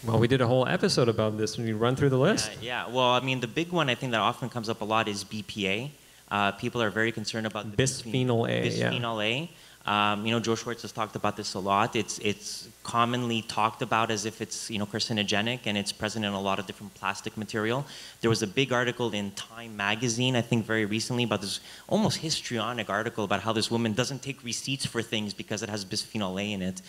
Well, we did a whole episode about this. When you run through the list. Yeah. Well, I mean, the big one I think that often comes up a lot is BPA. People are very concerned about the bisphenol A. Bisphenol A. Joe Schwartz has talked about this a lot. It's commonly talked about as if it's carcinogenic, and it's present in a lot of different plastic material. There was a big article in Time magazine, I think, very recently about this almost histrionic article about how this woman doesn't take receipts for things because it has bisphenol A in it.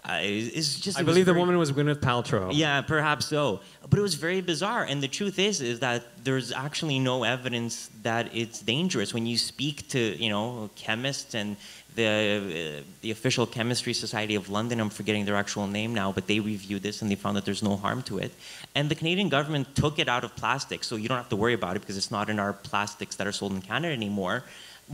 I believe the woman was Gwyneth Paltrow. Yeah, perhaps so. But it was very bizarre. And the truth is that there's actually no evidence that it's dangerous. When you speak to, chemists and the official Chemistry Society of London, I'm forgetting their actual name now, but they reviewed this and they found that there's no harm to it. And the Canadian government took it out of plastic, so you don't have to worry about it because it's not in our plastics that are sold in Canada anymore.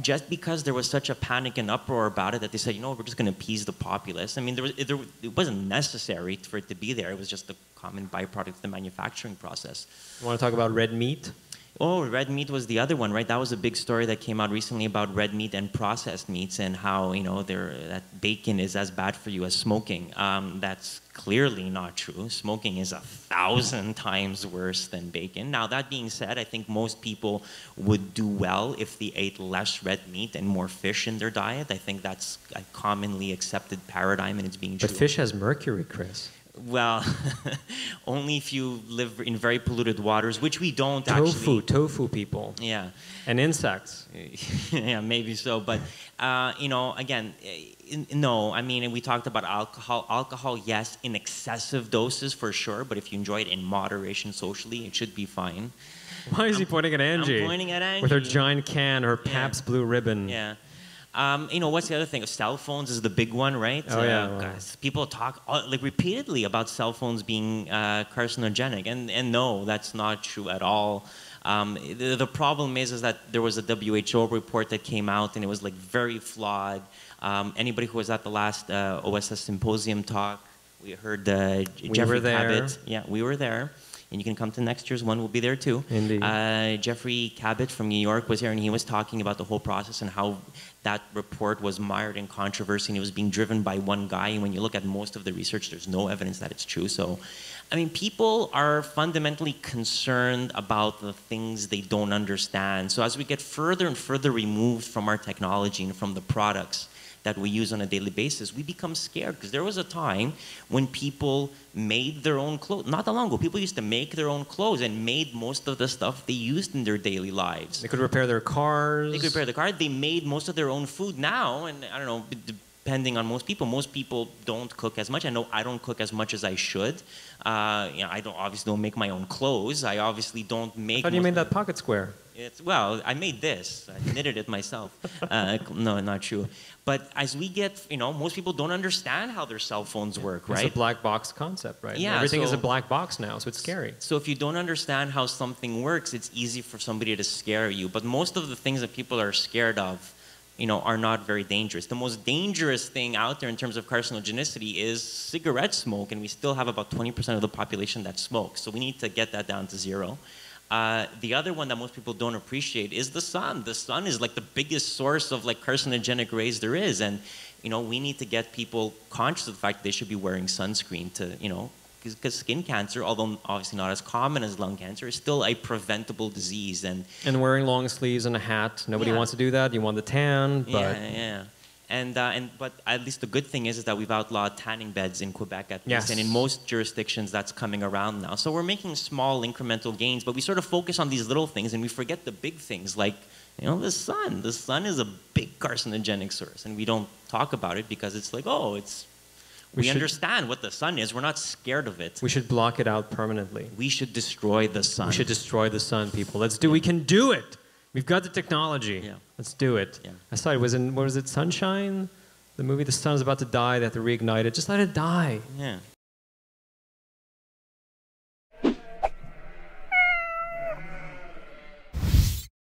Just because there was such a panic and uproar about it that they said, we're just going to appease the populace. I mean, it wasn't necessary for it to be there. It was just a common byproduct of the manufacturing process. You want to talk about red meat? Oh, red meat was the other one, right? That was a big story that came out recently about red meat and processed meats and how, that bacon is as bad for you as smoking. That's clearly not true. Smoking is 1,000 times worse than bacon. Now, that being said, I think most people would do well if they ate less red meat and more fish in their diet. I think that's a commonly accepted paradigm, and it's being true. But fish has mercury, Chris. Well, only if you live in very polluted waters, which we don't actually. Tofu people. Yeah. And insects. Yeah, maybe so. But, again, no. I mean, we talked about alcohol. Alcohol, yes, in excessive doses for sure. But if you enjoy it in moderation socially, it should be fine. Why is he pointing at Angie? I'm pointing at Angie. With her giant can, her Pabst Blue Ribbon. Yeah. What's the other thing? Cell phones is the big one, right? Oh, yeah. Guys, people talk repeatedly about cell phones being carcinogenic, and no, that's not true at all. The problem is that there was a WHO report that came out, and it was very flawed. Anybody who was at the last OSS symposium talk, we heard Jeffrey Cabot. Yeah, we were there. And you can come to next year's one. We'll be there too. Indeed. Jeffrey Cabot from New York was here, and he was talking about the whole process and how that report was mired in controversy, and it was being driven by one guy. And when you look at most of the research, there's no evidence that it's true. So, I mean, people are fundamentally concerned about the things they don't understand. So as we get further and further removed from our technology and from the products that we use on a daily basis, we become scared, because there was a time when people made their own clothes. Not that long ago, people used to make their own clothes and made most of the stuff they used in their daily lives. They could repair their cars. They could repair the car. They made most of their own food now, and I don't know, depending on most people don't cook as much. I know I don't cook as much as I should. I obviously don't make my own clothes. I obviously don't make. How do you made that pocket square? Well, I made this. I knitted it myself. No, not true. But as we get, most people don't understand how their cell phones work, right? It's a black box concept, right? Yeah. Everything is a black box now, so it's scary. So if you don't understand how something works, it's easy for somebody to scare you. But most of the things that people are scared of, are not very dangerous. The most dangerous thing out there in terms of carcinogenicity is cigarette smoke, and we still have about 20% of the population that smokes. So we need to get that down to zero. The other one that most people don't appreciate is the sun. The sun is the biggest source of carcinogenic rays there is, and we need to get people conscious of the fact that they should be wearing sunscreen to because skin cancer, although obviously not as common as lung cancer, is still a preventable disease. And wearing long sleeves and a hat, nobody wants to do that. You want the tan, but but at least the good thing is that we've outlawed tanning beds in Quebec at least, and in most jurisdictions that's coming around now. So we're making small incremental gains, but we sort of focus on these little things and we forget the big things like the sun. The sun is a big carcinogenic source, and we don't talk about it because it's we understand what the sun is. We're not scared of it. We should block it out permanently. We should destroy the sun. We should destroy the sun, people. Let's do. We can do it. We've got the technology. Yeah. Let's do it. Yeah. I saw it was Sunshine? The movie, the sun is about to die. They have to reignite it. Just let it die. Yeah.